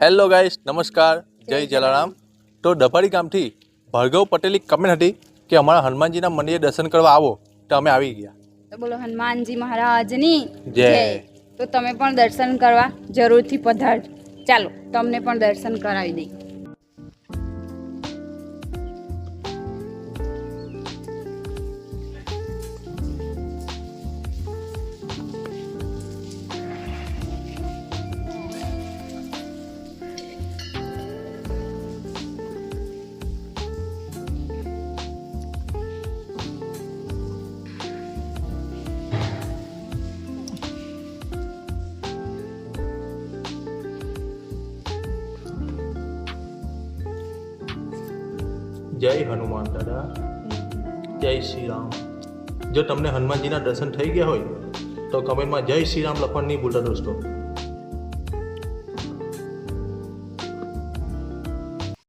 Hello guys, નમસ્કાર, જય જલારામ. તો ડભાડી ગામથી ભાર્ગવ પટેલની કમેન્ટ હતી કે અમારા હનુમાનજીના મંદિરે દર્શન કરવા આવો, તો અમે આવી ગયા. તો બોલો હનુમાનજી મહારાજની જય. તો તમે પણ દર્શન કરવા જરૂરથી પધારજો. ચાલો તમને પણ દર્શન કરાવી દઈએ. જય હનુમાન દાદા, જય શ્રી રામ. જો તમને હનુમાનજીના દર્શન થઈ ગયા હોય તો કમેન્ટમાં જય શ્રી રામ લખવાનું નહીં ભૂલતા દોસ્તો.